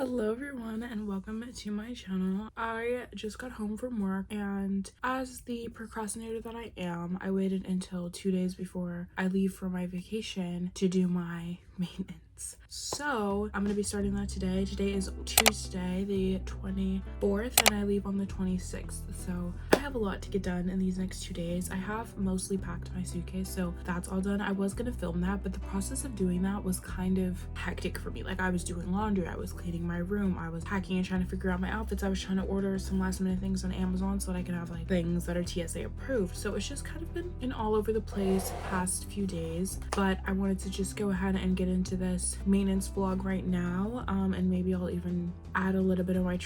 Hello everyone and welcome to my channel. I just got home from work and as the procrastinator that I am, I waited until 2 days before I leave for my vacation to do my maintenance. So I'm gonna be starting that today. Today is Tuesday the 24th and I leave on the 26th. So I have a lot to get done in these next 2 days. I have mostly packed my suitcase, so that's all done. I was gonna film that, but the process of doing that was kind of hectic for me. Like I was doing laundry, I was cleaning my room, I was packing and trying to figure out my outfits. I was trying to order some last minute things on Amazon so that I could have like things that are TSA approved. So it's just kind of been all over the place past few days, but I wanted to just go ahead and get into this maintenance vlog right now, and maybe I'll even add a little bit of my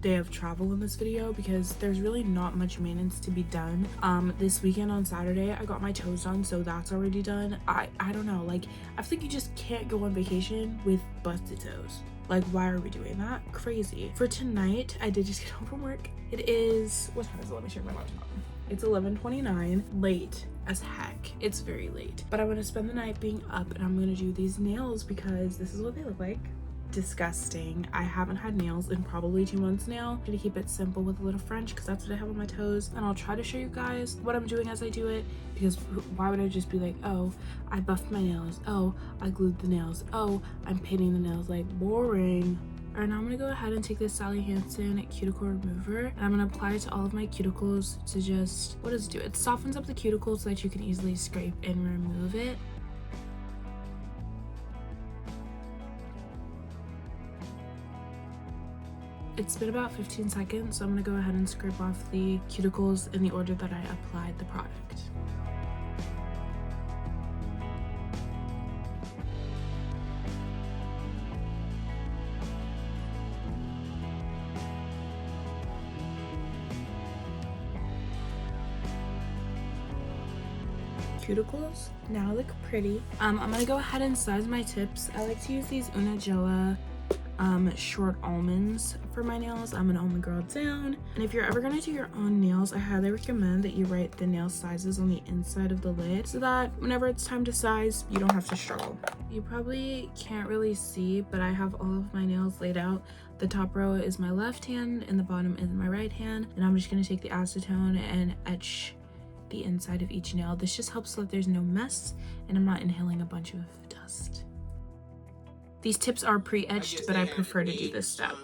day of travel in this video because there's really not much maintenance to be done. This weekend on Saturday I got my toes done, so that's already done. I don't know, like I think you just can't go on vacation with busted toes. Like, why are we doing that? Crazy. For tonight, I did just get home from work. It is, what time is it? Let me check my laptop. It's 11:29, late as heck. It's very late, but I'm gonna spend the night being up and I'm gonna do these nails because this is what they look like. Disgusting. I haven't had nails in probably 2 months now. I'm gonna keep it simple with a little French because that's what I have on my toes, and I'll try to show you guys what I'm doing as I do it, because why would I just be like, oh, I buffed my nails, oh, I glued the nails, oh, I'm painting the nails? Like, boring. Alright, now I'm gonna go ahead and take this Sally Hansen cuticle remover and I'm gonna apply it to all of my cuticles to just, what does it do? It softens up the cuticles so that you can easily scrape and remove it. It's been about 15 seconds, so I'm gonna go ahead and scrape off the cuticles in the order that I applied the product. Cuticles now look pretty. I'm gonna go ahead and size my tips. I like to use these Unagella short almonds for my nails. I'm an almond girl down, and if you're ever gonna do your own nails, I highly recommend that you write the nail sizes on the inside of the lid so that whenever it's time to size, you don't have to struggle. You probably can't really see, but I have all of my nails laid out. The top row is my left hand and the bottom is my right hand, and I'm just gonna take the acetone and etch the inside of each nail. This just helps so that there's no mess and I'm not inhaling a bunch of dust. These tips are pre-etched, but I prefer to do this step.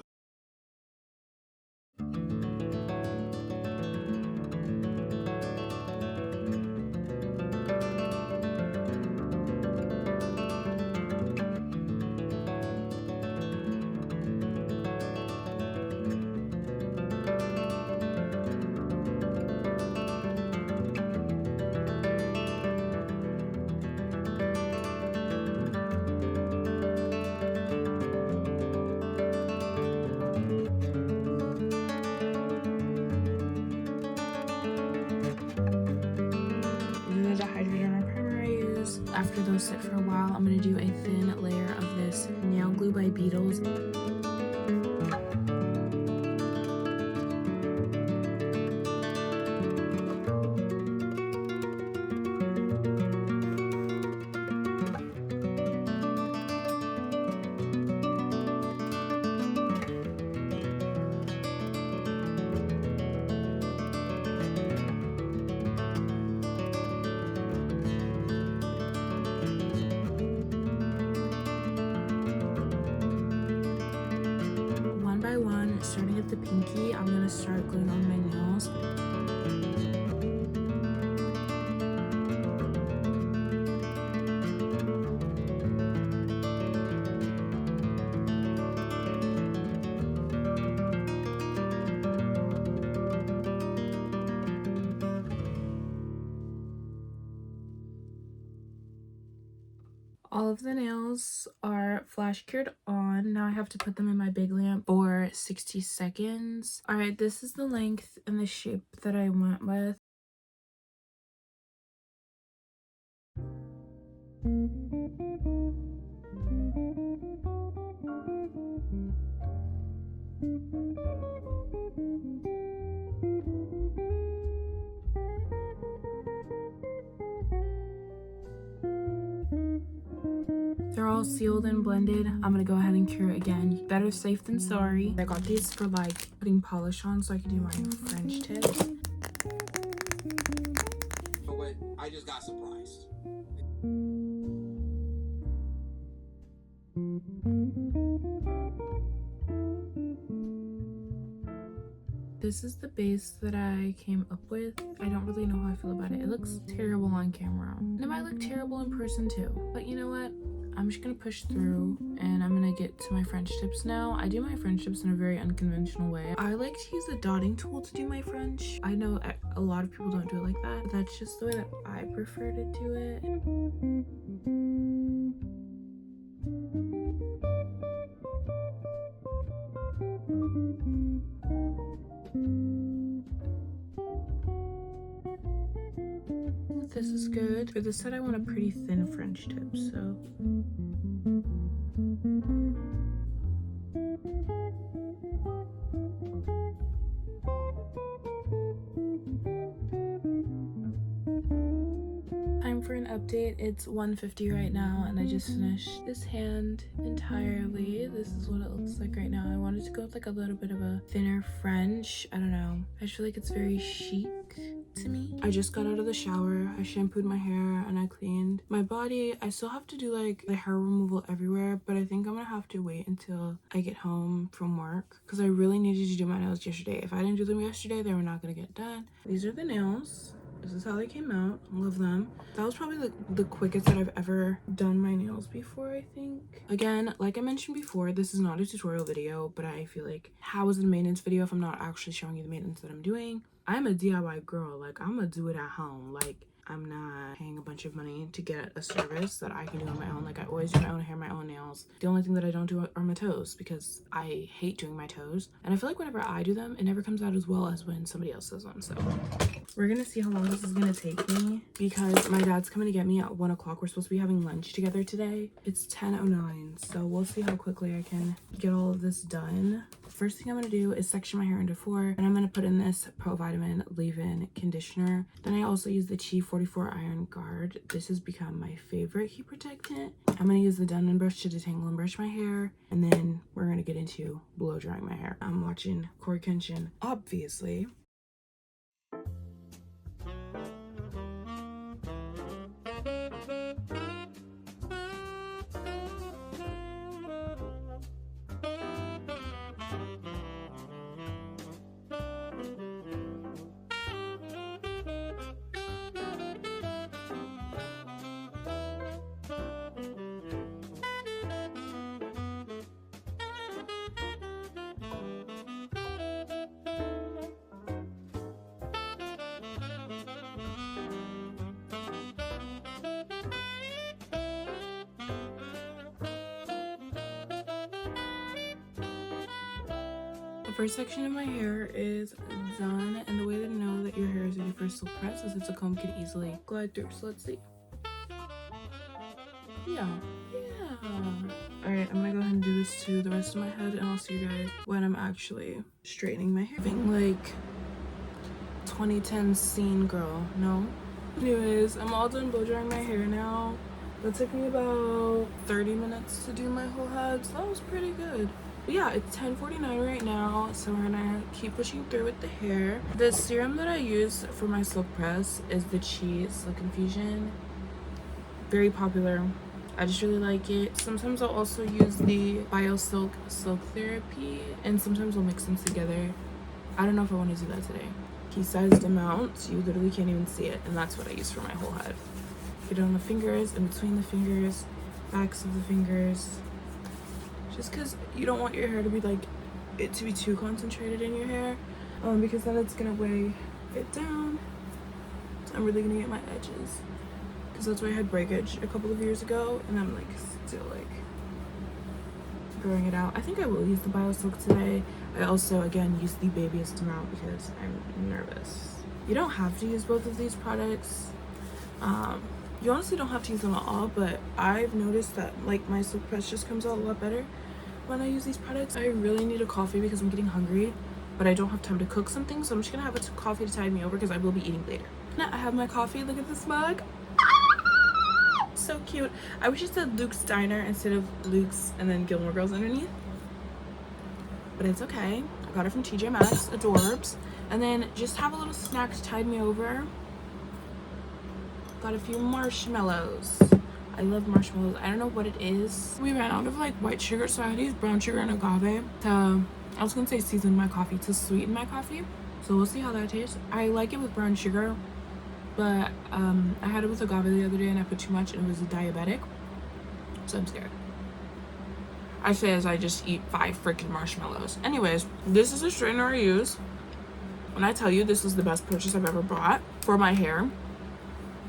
After those sit for a while, I'm going to do a thin layer of this nail glue by Beetles. Starting at the pinky, I'm gonna start gluing on my nails. All of the nails are flash cured on. Now I have to put them in my big lamp for 60 seconds. All right, this is the length and the shape that I went with. they're all sealed and blended, I'm gonna go ahead and cure it again. Better safe than sorry. I got these for like putting polish on so I can do my French tips. Oh wait, I just got surprised. This is the base that I came up with. I don't really know how I feel about it. It looks terrible on camera. And it might look terrible in person too. But you know what? I'm just gonna push through and I'm gonna get to my French tips now. I do my French tips in a very unconventional way. I like to use a dotting tool to do my French. I know a lot of people don't do it like that, but that's just the way that I prefer to do it. This is good. For this set, I want a pretty thin French tip, so. Time for an update. It's 1:50 right now, and I just finished this hand entirely. This is what it looks like right now. I wanted to go with like a little bit of a thinner French. I don't know. I just feel like it's very chic to me. I just got out of the shower. I shampooed my hair and I cleaned my body. I still have to do like the hair removal everywhere, but I think I'm gonna have to wait until I get home from work because I really needed to do my nails yesterday. If I didn't do them yesterday, they were not gonna get done. These are the nails. This is how they came out. I love them. That was probably the quickest that I've ever done my nails before, I think. Again, like I mentioned before, this is not a tutorial video, but I feel like how is it a maintenance video if I'm not actually showing you the maintenance that I'm doing? I'm a DIY girl. Like, I'm gonna do it at home. Like, I'm not paying a bunch of money to get a service that I can do on my own. Like, I always do my own hair, my own nails. The only thing that I don't do are my toes because I hate doing my toes. And I feel like whenever I do them, it never comes out as well as when somebody else does them. So we're gonna see how long this is gonna take me because my dad's coming to get me at 1 o'clock. We're supposed to be having lunch together today. It's 10:09, so we'll see how quickly I can get all of this done. First thing I'm gonna do is section my hair into 4, and I'm gonna put in this Pro Vitamin leave-in conditioner. Then I also use the Chi 44 Iron Guard. This has become my favorite heat protectant. I'm gonna use the Denman brush to detangle and brush my hair, and then we're gonna get into blow drying my hair. I'm watching Corey Kenshin, obviously. The first section of my hair is done, and the way to know that your hair is ready for a silk press is if the comb could easily glide through. So let's see. Yeah. Alright, I'm gonna go ahead and do this to the rest of my head, and I'll see you guys when I'm actually straightening my hair. Being like 2010 scene girl, no? Anyways, I'm all done blow drying my hair now. That took me about 30 minutes to do my whole head, so that was pretty good. But yeah, it's 10:49 right now, so we're gonna keep pushing through with the hair. The serum that I use for my silk press is the Chi Silk Infusion. Very popular. I just really like it. Sometimes I'll also use the BioSilk Silk Therapy, and sometimes I'll mix them together. I don't know if I want to do that today. Key-sized amounts, you literally can't even see it, and that's what I use for my whole head. Get it on the fingers, in between the fingers, backs of the fingers. Just because you don't want your hair to be like, it to be too concentrated in your hair, because then it's gonna weigh it down. I'm really gonna get my edges, because that's why I had breakage a couple of years ago, and I'm like still like growing it out. I think I will use the BioSilk today. I also again use the babyest amount because I'm nervous. You don't have to use both of these products. You honestly don't have to use them at all, but I've noticed that like my silk press just comes out a lot better when I use these products. I really need a coffee because I'm getting hungry, but I don't have time to cook something, so I'm just gonna have a coffee to tide me over because I will be eating later. Now I have my coffee. Look at this mug. so cute. I wish it said Luke's Diner instead of Luke's and then Gilmore Girls underneath. But it's okay. I got it from TJ Maxx, adorbs. And then just have a little snack to tide me over. Got a few marshmallows. I love marshmallows. I don't know what it is. We ran out of like white sugar, so I had to use brown sugar and agave to, I was gonna say season my coffee, to sweeten my coffee. So we'll see how that tastes. I like it with brown sugar, but I had it with agave the other day and I put too much and it was diabetic. So I'm scared. I say as I just eat 5 freaking marshmallows. Anyways, this is a straightener I use. When I tell you this is the best purchase I've ever bought for my hair,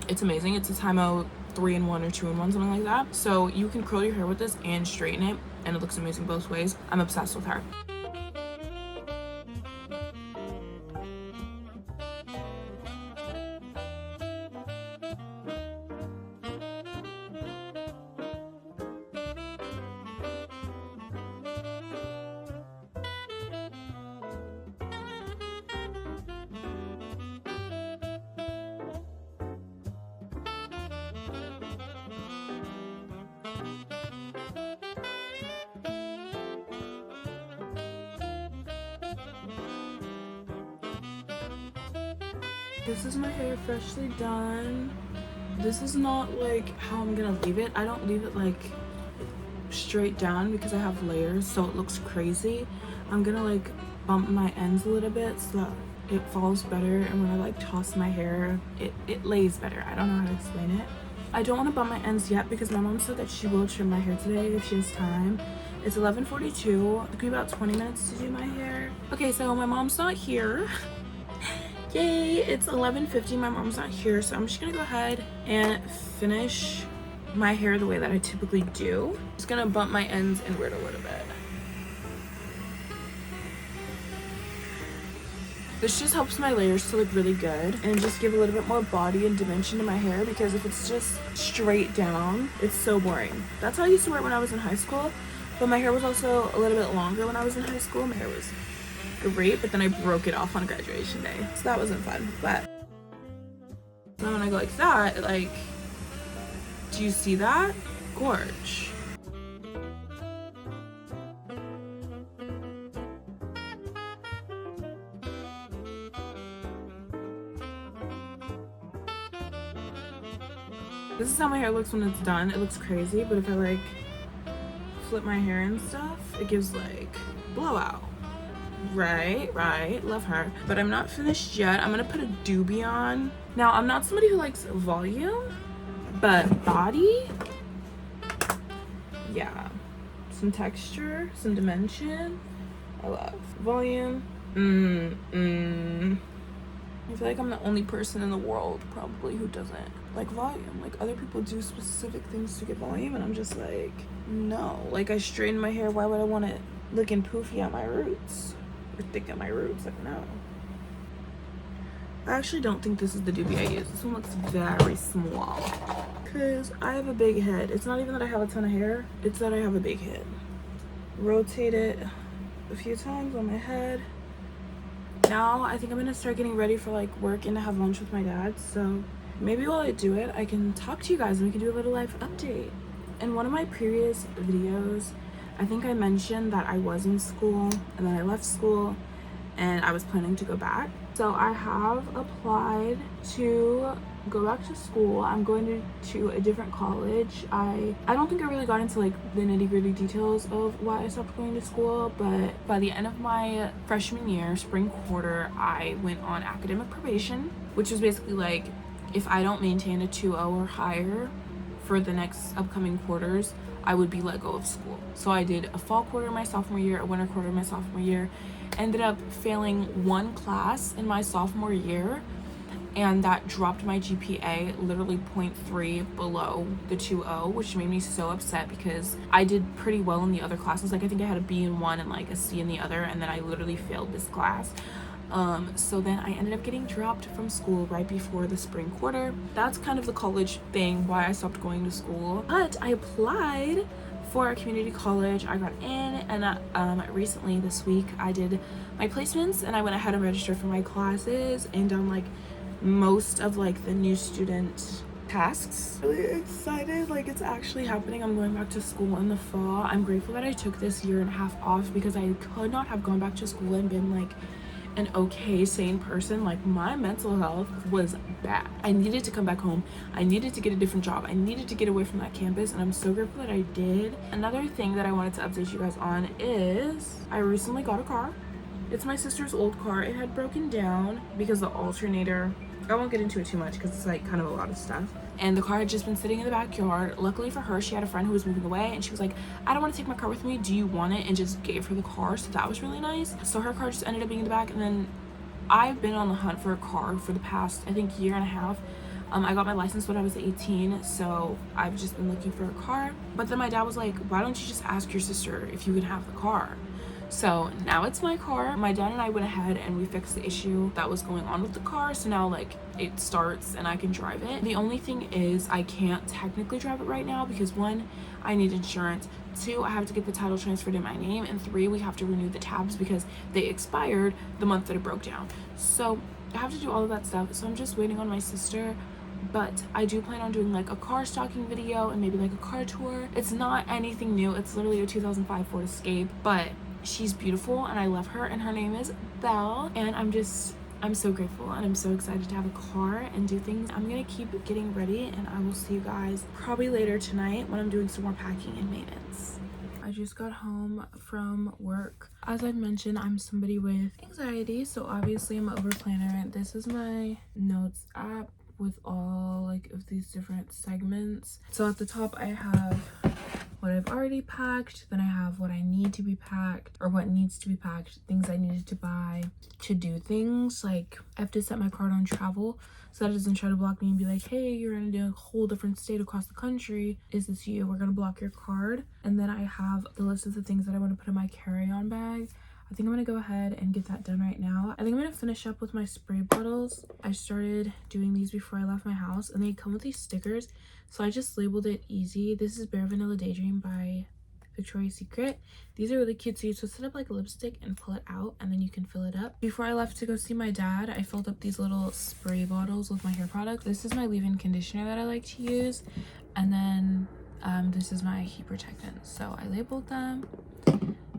it's amazing. It's a Time-O 3-in-1 or 2-in-1, something like that. So you can curl your hair with this and straighten it, and it looks amazing both ways. I'm obsessed with her. This is my hair freshly done. This is not like how I'm gonna leave it. I don't leave it like straight down because I have layers, so it looks crazy. I'm gonna like bump my ends a little bit so that it falls better, and when I like toss my hair, it lays better. I don't know how to explain it. I don't want to bump my ends yet because my mom said that she will trim my hair today if she has time. It's 11:42. It took me about 20 minutes to do my hair. Okay, so my mom's not here. Yay, it's 11:50. My mom's not here, so I'm just gonna go ahead and finish my hair the way that I typically do. Just gonna bump my ends inward a little bit. This just helps my layers to look really good and just give a little bit more body and dimension to my hair, because if it's just straight down, it's so boring. That's how I used to wear it when I was in high school, but my hair was also a little bit longer when I was in high school. My hair was great, but then I broke it off on graduation day, so that wasn't fun. But now when I go like that, like, do you see that? Gorge. This is how my hair looks when it's done. It looks crazy, but if I like flip my hair and stuff, it gives like blowout. Right, love her. But I'm not finished yet. I'm gonna put a doobie on. Now, I'm not somebody who likes volume, but body, yeah. Some texture, some dimension, I love. Volume, I feel like I'm the only person in the world probably who doesn't like volume. Like, other people do specific things to get volume, and I'm just like, no. Like, I straighten my hair, why would I want it looking poofy at my roots? Or thick at my roots? Like, no. I actually don't think this is the doobie I use. This one looks very small because I have a big head. It's not even that I have a ton of hair, it's that I have a big head. Rotate it a few times on my head. Now I think I'm gonna start getting ready for like work and to have lunch with my dad, so maybe while I do it I can talk to you guys and we can do a little life update. In one of my previous videos, I think I mentioned that I was in school and then I left school and I was planning to go back. So I have applied to go back to school. I'm going to a different college. I don't think I really got into like the nitty-gritty details of why I stopped going to school, but by the end of my freshman year, spring quarter, I went on academic probation, which is basically like if I don't maintain a 2.0 or higher for the next upcoming quarters, I would be let go of school. So I did a fall quarter my sophomore year, a winter quarter my sophomore year, ended up failing one class in my sophomore year, and that dropped my GPA literally 0.3 below the 2.0, which made me so upset because I did pretty well in the other classes. Like, I think I had a B in one and like a C in the other, and then I literally failed this class. So then I ended up getting dropped from school right before the spring quarter. That's kind of the college thing, why I stopped going to school. But I applied for a community college. I got in, and recently this week I did my placements and I went ahead and registered for my classes and done like most of like the new student tasks. Really excited, like it's actually happening. I'm going back to school in the fall. I'm grateful that I took this 1.5 years off because I could not have gone back to school and been like an okay sane person. Like my mental health was bad. I needed to come back home. I needed to get a different job. I needed to get away from that campus, and I'm so grateful that I did. Another thing that I wanted to update you guys on is I recently got a car. It's my sister's old car. It had broken down because the alternator, I won't get into it too much because it's like kind of a lot of stuff. And the car had just been sitting in the backyard. Luckily for her, she had a friend who was moving away, and she was like, I don't want to take my car with me. Do you want it? And just gave her the car. So that was really nice. So her car just ended up being in the back. And then I've been on the hunt for a car for the past, I think, 1.5 years. I got my license when I was 18, so I've just been looking for a car. But then my dad was like, why don't you just ask your sister if you can have the car? So now it's my car. My dad and I went ahead and we fixed the issue that was going on with the car. So now like it starts and I can drive it. The only thing is I can't technically drive it right now because 1, I need insurance. 2, I have to get the title transferred in my name. And 3, we have to renew the tabs because they expired the month that it broke down. So I have to do all of that stuff. So I'm just waiting on my sister. But I do plan on doing like a car stocking video and maybe like a car tour. It's not anything new. It's literally a 2005 Ford Escape, but she's beautiful and I love her, and her name is Belle, and I'm so grateful and I'm so excited to have a car and do things. I'm gonna keep getting ready and I will see you guys probably later tonight when I'm doing some more packing and maintenance. I just got home from work. As I've mentioned, I'm somebody with anxiety, so obviously I'm an over planner. This is my notes app with all like of these different segments. So at the top I have what I've already packed, then I have what I need to be packed or what needs to be packed, things I needed to buy, to do things. Like I have to set my card on travel so that it doesn't try to block me and be like, hey, you're in a whole different state across the country, is this you? We're gonna block your card. And then I have the list of the things that I want to put in my carry-on bag. I think I'm gonna go ahead and get that done right now. I think I'm gonna finish up with my spray bottles. I started doing these before I left my house, and they come with these stickers, so I just labeled it easy. This is Bare Vanilla Daydream by Victoria's Secret. These are really cute, so you just set up like a lipstick and pull it out, and then you can fill it up. Before I left to go see my dad, I filled up these little spray bottles with my hair product. This is my leave-in conditioner that I like to use, and then this is my heat protectant. So I labeled them.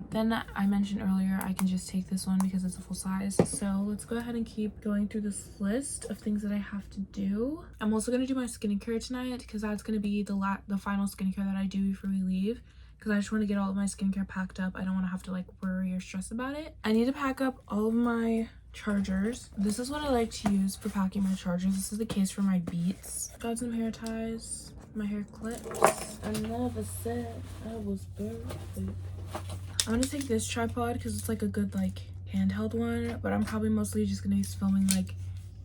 Then I mentioned earlier I can just take this one because it's a full size. So let's go ahead and keep going through this list of things that I have to do. I'm also going to do my skincare tonight because that's going to be the final skincare that I do before we leave, because I just want to get all of my skincare packed up. I don't want to have to like worry or stress about it. I need to pack up all of my chargers. This is what I like to use for packing my chargers. This is the case for my Beats. Got some hair ties, my hair clips. I never said I was perfect. I'm gonna take this tripod because it's like a good like handheld one, but I'm probably mostly just gonna be filming like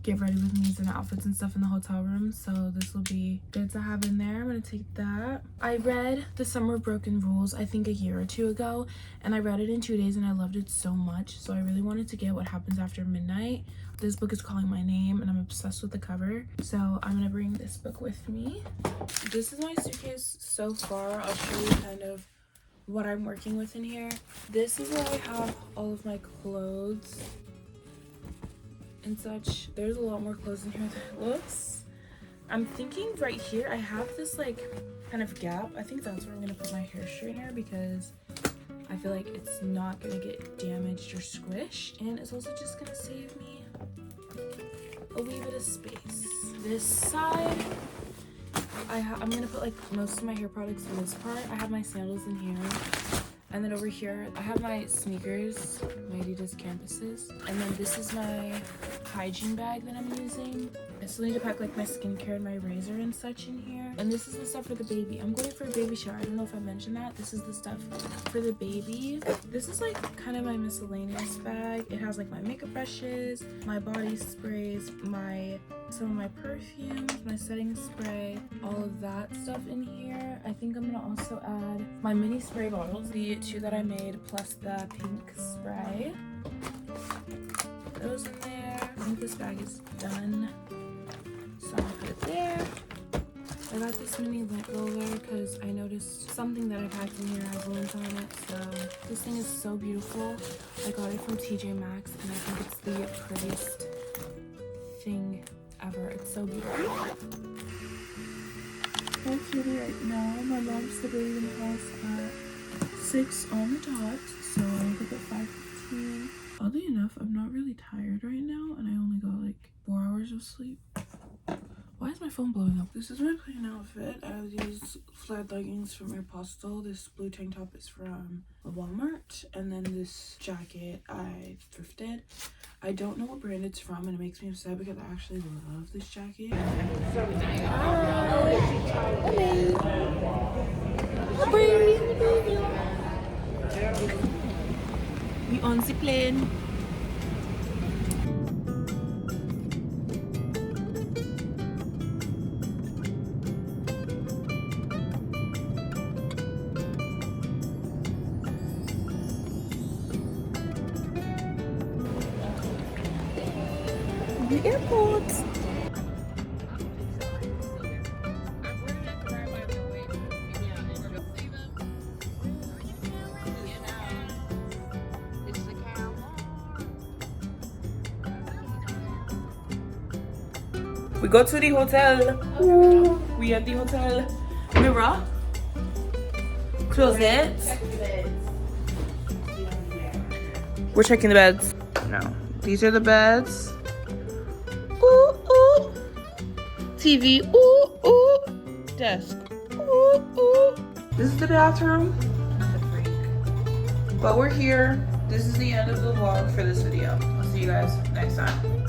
get ready with me's and outfits and stuff in the hotel room, so this will be good to have in there. I'm gonna take that. I read The Summer of Broken Rules I think a year or 2 ago, and I read it in 2 days and I loved it so much, so I really wanted to get What Happens After Midnight. This book is calling my name and I'm obsessed with the cover, so I'm gonna bring this book with me. This is my suitcase so far. I'll show you kind of what I'm working with in here. This is where I have all of my clothes and such. There's a lot more clothes in here than it looks. I'm thinking right here I have this like kind of gap. I think that's where I'm gonna put my hair straightener because I feel like it's not gonna get damaged or squished, and it's also just gonna save me a wee bit of space. This side I'm gonna put like most of my hair products in this part. I have my sandals in here, and then over here I have my sneakers, my Adidas Campuses, and then this is my hygiene bag that I'm using. I still need to pack like my skincare and my razor and such in here. And this is the stuff for the baby. I'm going for a baby shower. I don't know if I mentioned that. This is the stuff for the baby. This is like kind of my miscellaneous bag. It has like my makeup brushes, my body sprays, some of my perfumes, my setting spray, all of that stuff in here. I think I'm gonna also add my mini spray bottles, the 2 that I made, plus the pink spray. Put those in there. I think this bag is done, so I'll put it there. I got this mini lint roller because I noticed something that I packed in here has lint on it, so this thing is so beautiful. I got it from TJ Maxx and I think it's the prettiest thing ever. It's so beautiful. 5:30 right now. My mom's still leaving the house at 6 on the dot, so I woke up at 5:15. Oddly enough, I'm not really tired right now, and I only got like 4 hours of sleep. Why is my phone blowing up? This is my plain outfit. I have these flared leggings from Aeropostale. This blue tank top is from Walmart, and then this jacket I thrifted. I don't know what brand it's from, and it makes me upset because I actually love this jacket. We on the plane. The airport. We go to the hotel. Ooh. We at the hotel. Mirror. Closet. We're checking the beds. No. These are the beds. Ooh, ooh. TV. Ooh, ooh. Desk. Ooh, ooh. This is the bathroom. But we're here. This is the end of the vlog for this video. I'll see you guys next time.